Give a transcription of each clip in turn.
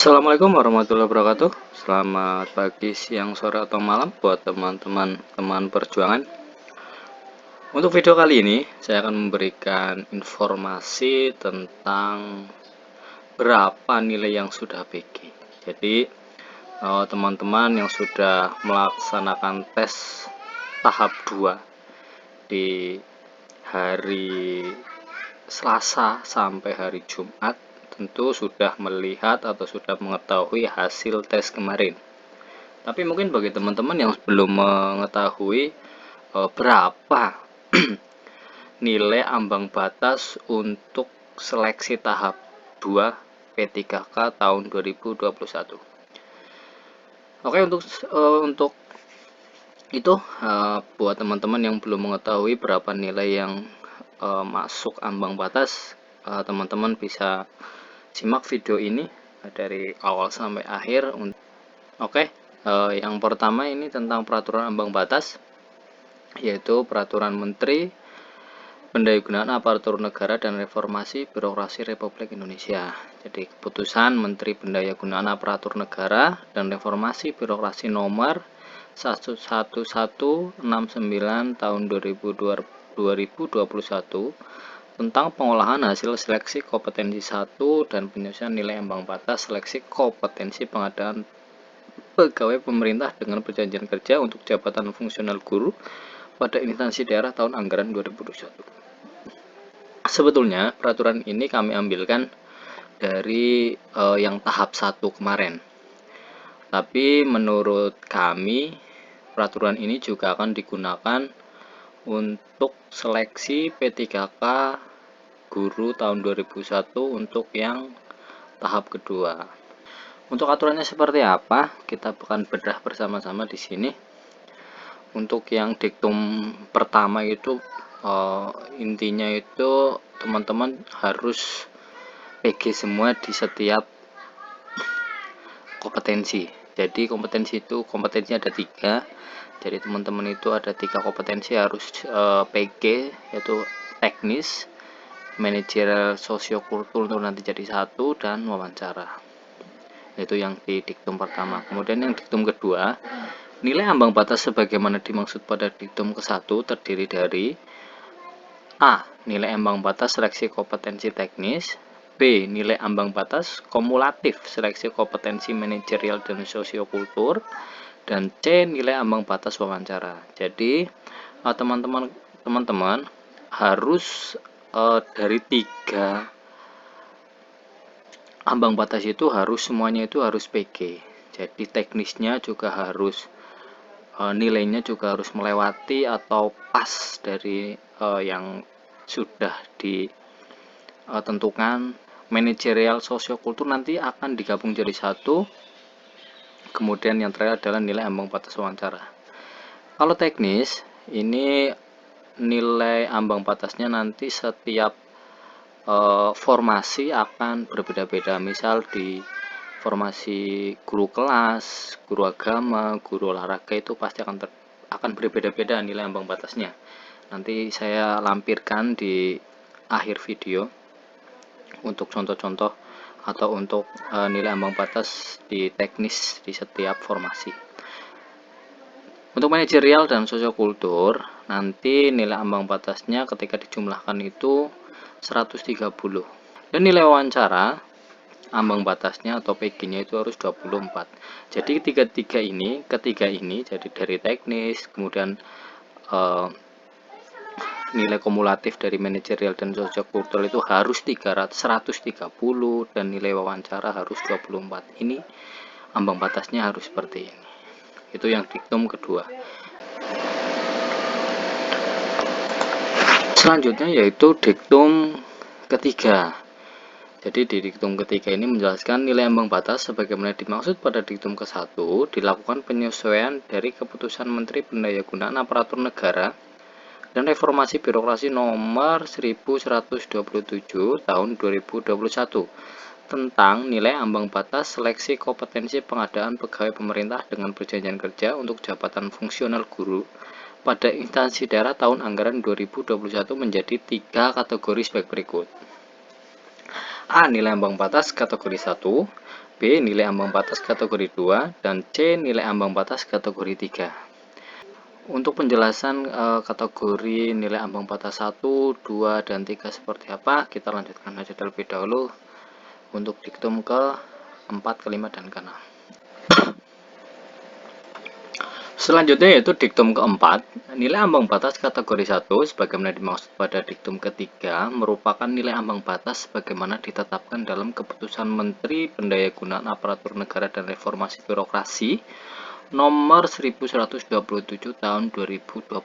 Assalamualaikum warahmatullahi wabarakatuh. Selamat pagi, siang, sore, atau malam buat teman-teman perjuangan. Untuk video kali ini, saya akan memberikan informasi tentang berapa nilai yang sudah PG. Jadi, teman-teman yang sudah melaksanakan tes tahap 2 di hari Selasa sampai hari Jumat tentu sudah melihat atau sudah mengetahui hasil tes kemarin. Tapi mungkin bagi teman-teman yang belum mengetahui berapa nilai ambang batas untuk seleksi tahap 2 P3K tahun 2021. Oke, untuk itu buat teman-teman yang belum mengetahui berapa nilai yang masuk ambang batas, teman-teman bisa simak video ini dari awal sampai akhir. Oke, yang pertama ini tentang peraturan ambang batas, yaitu peraturan Menteri Pendayagunaan Aparatur Negara dan Reformasi Birokrasi Republik Indonesia. Jadi keputusan Menteri Pendayagunaan Aparatur Negara dan Reformasi Birokrasi nomor 1169 tahun 2021 tentang pengolahan hasil seleksi kompetensi 1 dan penyusunan nilai ambang batas seleksi kompetensi pengadaan pegawai pemerintah dengan perjanjian kerja untuk jabatan fungsional guru pada instansi daerah tahun anggaran 2021. Sebetulnya peraturan ini kami ambilkan dari yang tahap 1 kemarin. Tapi menurut kami peraturan ini juga akan digunakan untuk seleksi P3K guru tahun 2001 untuk yang tahap kedua. Untuk aturannya seperti apa? Kita akan bedah bersama-sama di sini. Untuk yang diktum pertama itu intinya itu teman-teman harus PG semua di setiap kompetensi. Jadi kompetensi ada 3. Jadi teman-teman itu ada 3 kompetensi harus PG, yaitu teknis, manajerial, sosiokultur nanti jadi 1, dan wawancara. Itu yang di diktum pertama. Kemudian yang diktum kedua, nilai ambang batas sebagaimana dimaksud pada diktum ke-1 terdiri dari A. Nilai ambang batas seleksi kompetensi teknis, B. Nilai ambang batas kumulatif seleksi kompetensi manajerial dan sosiokultur, dan C. Nilai ambang batas wawancara. Jadi teman-teman harus dari 3 ambang batas itu semuanya itu harus PG. Jadi teknisnya juga harus nilainya juga harus melewati atau pas dari yang sudah ditentukan. Manajerial sosiokultur nanti akan digabung jadi 1. Kemudian yang terakhir adalah nilai ambang batas wawancara. Kalau teknis ini nilai ambang batasnya nanti setiap formasi akan berbeda-beda. Misal di formasi guru kelas, guru agama, guru olahraga itu pasti akan berbeda-beda nilai ambang batasnya. Nanti saya lampirkan di akhir video untuk contoh-contoh atau untuk nilai ambang batas di teknis di setiap formasi. Untuk manajerial dan sosiokultur nanti nilai ambang batasnya ketika dijumlahkan itu 130. Dan nilai wawancara ambang batasnya atau PG-nya itu harus 24. Jadi ketiga ini jadi dari teknis, kemudian nilai kumulatif dari manajerial dan sosiokultur itu harus 130 dan nilai wawancara harus 24. Ini ambang batasnya harus seperti ini. Itu yang diktum kedua. Selanjutnya yaitu diktum ketiga. Jadi di diktum ketiga ini menjelaskan nilai ambang batas sebagaimana dimaksud pada diktum ke-1 dilakukan penyesuaian dari keputusan Menteri Pendayagunaan Aparatur Negara dan Reformasi Birokrasi nomor 1127 tahun 2021 tentang nilai ambang batas seleksi kompetensi pengadaan pegawai pemerintah dengan perjanjian kerja untuk jabatan fungsional guru pada instansi daerah tahun anggaran 2021 menjadi 3 kategori sebagai berikut. A. Nilai ambang batas kategori 1, B. Nilai ambang batas kategori 2, dan C. Nilai ambang batas kategori 3. Untuk penjelasan kategori nilai ambang batas 1, 2, dan 3 seperti apa, kita lanjutkan aja terlebih dahulu untuk diktum ke-4, ke-5, dan ke-6. Selanjutnya yaitu diktum keempat. Nilai ambang batas kategori 1 sebagaimana dimaksud pada diktum ketiga merupakan nilai ambang batas sebagaimana ditetapkan dalam Keputusan Menteri Pendayagunaan Aparatur Negara dan Reformasi Birokrasi Nomor 1127 Tahun 2021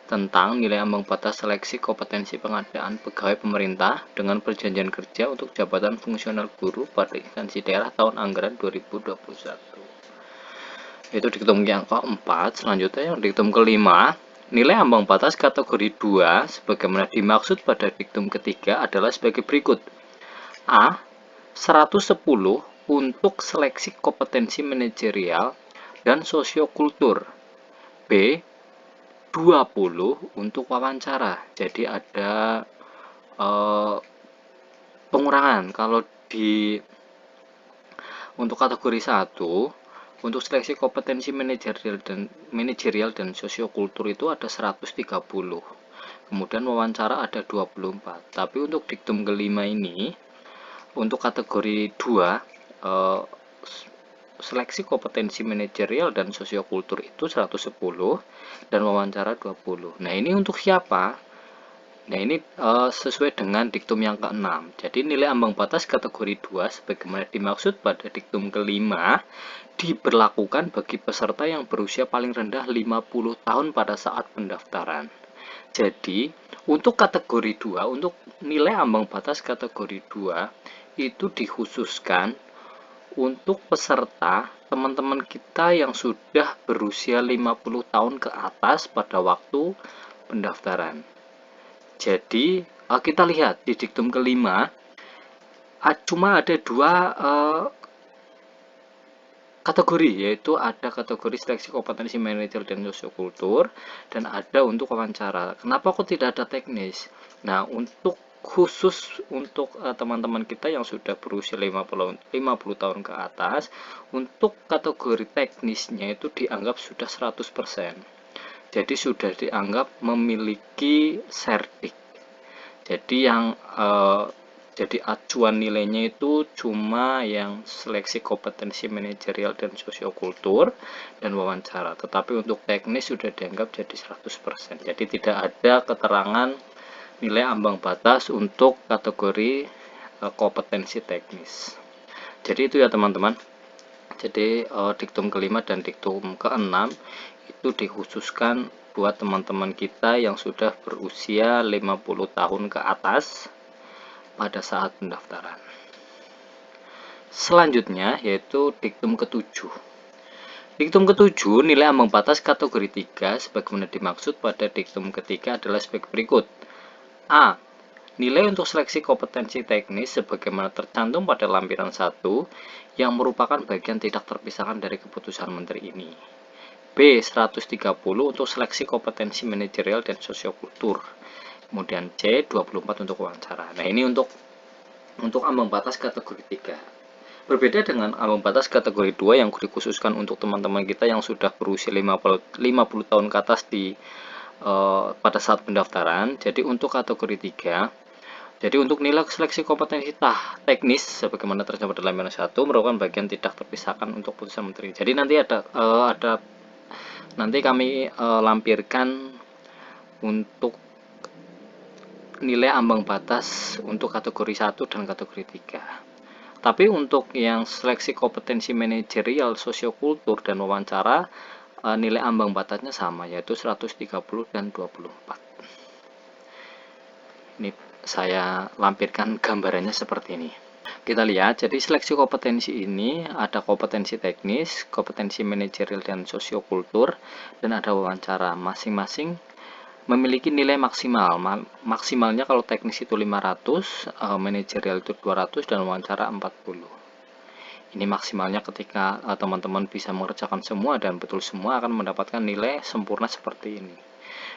tentang nilai ambang batas seleksi kompetensi pengadaan pegawai pemerintah dengan perjanjian kerja untuk jabatan fungsional guru pada instansi daerah tahun anggaran 2021. Itu diktum yang keempat. Selanjutnya yang diktum kelima, nilai ambang batas kategori 2 sebagaimana dimaksud pada diktum ketiga adalah sebagai berikut. A. 110 untuk seleksi kompetensi manajerial dan sosiokultur. B. 20 untuk wawancara. Jadi ada pengurangan. Kalau untuk kategori 1, untuk seleksi kompetensi manajerial dan sosiokultur itu ada 130. Kemudian wawancara ada 24. Tapi untuk diktum kelima ini, untuk kategori 2, seleksi kompetensi manajerial dan sosiokultur itu 110 dan wawancara 20. Nah, ini untuk siapa? Nah, ini sesuai dengan diktum yang ke-6. Jadi nilai ambang batas kategori 2 sebagaimana dimaksud pada diktum kelima diberlakukan bagi peserta yang berusia paling rendah 50 tahun pada saat pendaftaran. Jadi, untuk kategori 2, untuk nilai ambang batas kategori 2 itu dikhususkan untuk peserta teman-teman kita yang sudah berusia 50 tahun ke atas pada waktu pendaftaran. Jadi kita lihat di diktum kelima cuma ada dua kategori, yaitu ada kategori seleksi kompetensi manajer dan sosiokultur dan ada untuk wawancara. Kenapa kok tidak ada teknis? Nah, untuk khusus untuk teman-teman kita yang sudah berusia 50 tahun ke atas, untuk kategori teknisnya itu dianggap sudah 100%. Jadi sudah dianggap memiliki sertik. Jadi yang jadi acuan nilainya itu cuma yang seleksi kompetensi manajerial dan sosiokultur dan wawancara. Tetapi untuk teknis sudah dianggap jadi 100%. Jadi tidak ada keterangan nilai ambang batas untuk kategori kompetensi teknis. Jadi itu ya teman-teman. Jadi diktum kelima dan diktum keenam itu dikhususkan buat teman-teman kita yang sudah berusia 50 tahun ke atas pada saat pendaftaran. Selanjutnya yaitu diktum ketujuh. Diktum ketujuh, nilai ambang batas kategori 3 sebagaimana dimaksud pada diktum ketiga adalah sebagai berikut. A. Nilai untuk seleksi kompetensi teknis sebagaimana tercantum pada lampiran 1 yang merupakan bagian tidak terpisahkan dari keputusan menteri ini. B. 130 untuk seleksi kompetensi manajerial dan sosiokultur. Kemudian C. 24 untuk wawancara. Nah, ini untuk ambang batas kategori 3. Berbeda dengan ambang batas kategori 2 yang dikhususkan untuk teman-teman kita yang sudah berusia 50 tahun ke atas pada saat pendaftaran. Jadi untuk kategori 3, jadi untuk nilai seleksi kompetensi teknis sebagaimana tercantum dalam lampiran 1 merupakan bagian tidak terpisahkan untuk putusan menteri. Jadi nanti nanti kami lampirkan untuk nilai ambang batas untuk kategori 1 dan kategori 3. Tapi untuk yang seleksi kompetensi manajerial, sosiokultur, dan wawancara, nilai ambang batasnya sama, yaitu 130 dan 24. Ini saya lampirkan gambarannya seperti ini. Kita lihat, jadi seleksi kompetensi ini ada kompetensi teknis, kompetensi manajerial dan sosiokultur, dan ada wawancara. Masing-masing memiliki nilai maksimal. Maksimalnya kalau teknis itu 500, manajerial itu 200, dan wawancara 40. Ini maksimalnya ketika teman-teman bisa mengerjakan semua dan betul semua akan mendapatkan nilai sempurna seperti ini.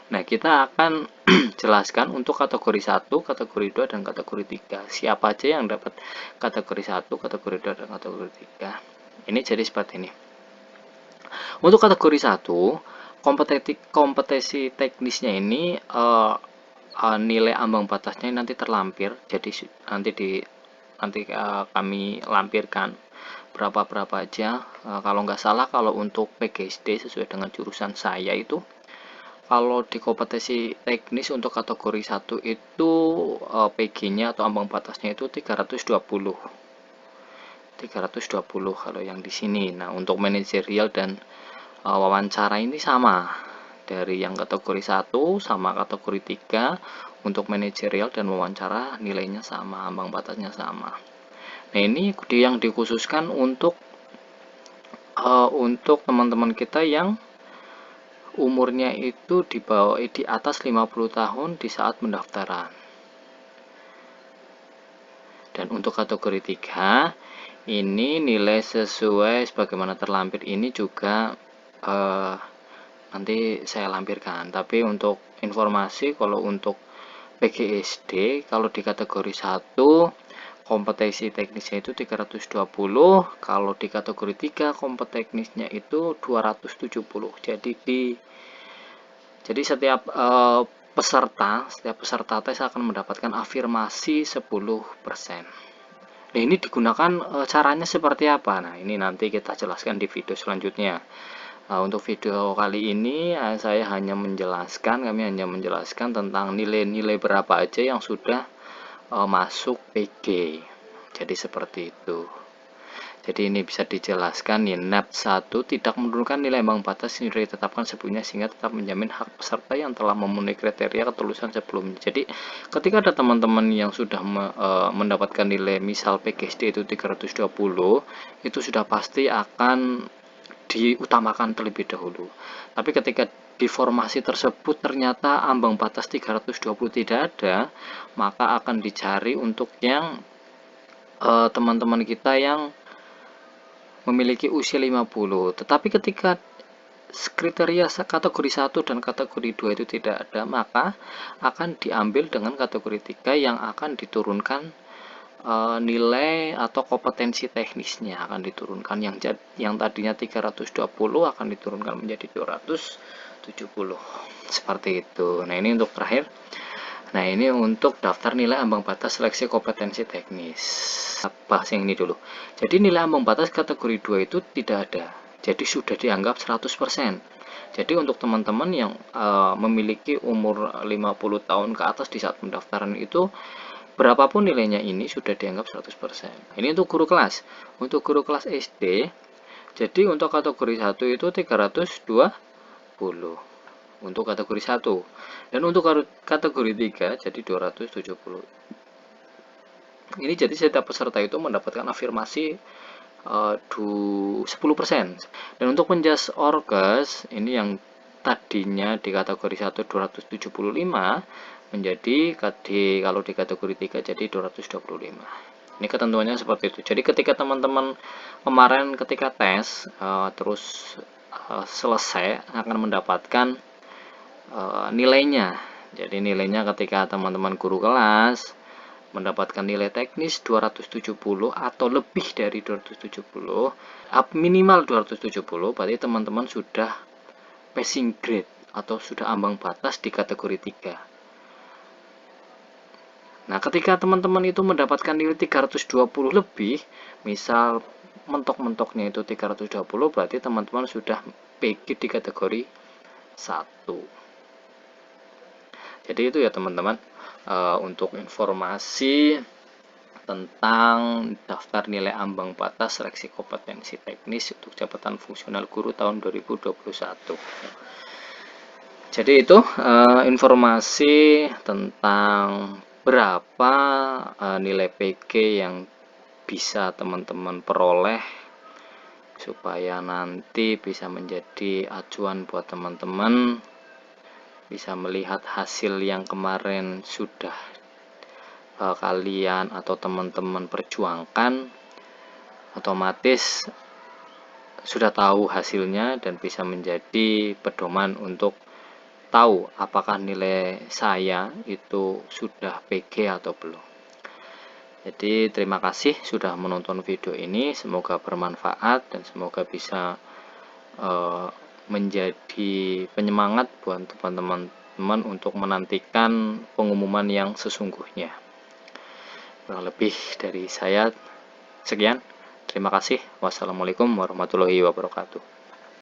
Nah, kita akan jelaskan untuk kategori 1, kategori 2, dan kategori 3. Siapa aja yang dapat kategori 1, kategori 2, dan kategori 3. Ini jadi seperti ini. Untuk kategori 1, kompetensi teknisnya ini nilai ambang batasnya nanti terlampir. Jadi nanti kami lampirkan berapa aja. Kalau nggak salah, kalau untuk PGSD sesuai dengan jurusan saya itu, kalau di kompetensi teknis untuk kategori 1 itu PG-nya atau ambang batasnya itu 320 kalau yang di sini. Nah, untuk manajerial dan wawancara ini sama. Dari yang kategori 1 sama kategori 3, untuk manajerial dan wawancara nilainya sama, ambang batasnya sama. Nah, ini yang dikhususkan untuk teman-teman kita yang umurnya itu di atas 50 tahun di saat pendaftaran. Dan untuk kategori 3, ini nilai sesuai sebagaimana terlampir ini juga nanti saya lampirkan. Tapi untuk informasi, kalau untuk PGSD, kalau di kategori 1 kompetensi teknisnya itu 320, kalau di kategori 3 kompetensinya itu 270. Jadi setiap peserta tes akan mendapatkan afirmasi 10%. Nah, ini digunakan caranya seperti apa? Nah, ini nanti kita jelaskan di video selanjutnya. Untuk video kali ini kami hanya menjelaskan tentang nilai-nilai berapa aja yang sudah masuk PG. Jadi seperti itu. Jadi ini bisa dijelaskan ya, NAP 1 tidak menurunkan nilai ambang batas yang sudah ditetapkan sebelumnya sehingga tetap menjamin hak peserta yang telah memenuhi kriteria ketulusan sebelumnya. Jadi ketika ada teman-teman yang sudah mendapatkan nilai misal PGSD itu 320, itu sudah pasti akan diutamakan terlebih dahulu. Tapi ketika di formasi tersebut ternyata ambang batas 320 tidak ada, maka akan dicari untuk yang teman-teman kita yang memiliki usia 50. Tetapi ketika kriteria kategori 1 dan kategori 2 itu tidak ada, maka akan diambil dengan kategori 3 yang akan diturunkan nilai atau kompetensi teknisnya akan diturunkan, yang tadinya 320 akan diturunkan menjadi 270. Seperti itu. Nah, ini untuk terakhir. Nah, ini untuk daftar nilai ambang batas seleksi kompetensi teknis. Bahas yang ini dulu. Jadi nilai ambang batas kategori 2 itu tidak ada. Jadi sudah dianggap 100%. Jadi untuk teman-teman yang memiliki umur 50 tahun ke atas di saat pendaftaran itu, berapapun nilainya ini sudah dianggap 100%. Ini untuk guru kelas. Untuk guru kelas SD, jadi untuk kategori 1 itu 320. Untuk kategori 1. Dan untuk kategori 3 jadi 270. Ini jadi setiap peserta itu mendapatkan afirmasi 10%. Dan untuk penjas orgas ini yang tadinya di kategori 1 275 menjadi kalau di kategori 3 jadi 225. Ini ketentuannya seperti itu. Jadi ketika teman-teman kemarin ketika tes terus selesai akan mendapatkan nilainya. Jadi nilainya ketika teman-teman guru kelas mendapatkan nilai teknis 270 atau lebih dari 270, minimal 270, berarti teman-teman sudah passing grade atau sudah ambang batas di kategori 3. Nah, ketika teman-teman itu mendapatkan nilai 320 lebih, misal mentok-mentoknya itu 320, berarti teman-teman sudah PG di kategori 1. Jadi itu ya teman-teman, untuk informasi tentang daftar nilai ambang batas seleksi kompetensi teknis untuk jabatan fungsional guru tahun 2021. Jadi itu informasi tentang berapa nilai PG yang bisa teman-teman peroleh supaya nanti bisa menjadi acuan buat teman-teman bisa melihat hasil yang kemarin sudah kalian atau teman-teman perjuangkan, otomatis sudah tahu hasilnya dan bisa menjadi pedoman untuk tahu apakah nilai saya itu sudah PG atau belum. Jadi terima kasih sudah menonton video ini, semoga bermanfaat dan semoga bisa menjadi penyemangat buat teman-teman untuk menantikan pengumuman yang sesungguhnya. Kurang lebih dari saya sekian. Terima kasih. Wassalamualaikum warahmatullahi wabarakatuh.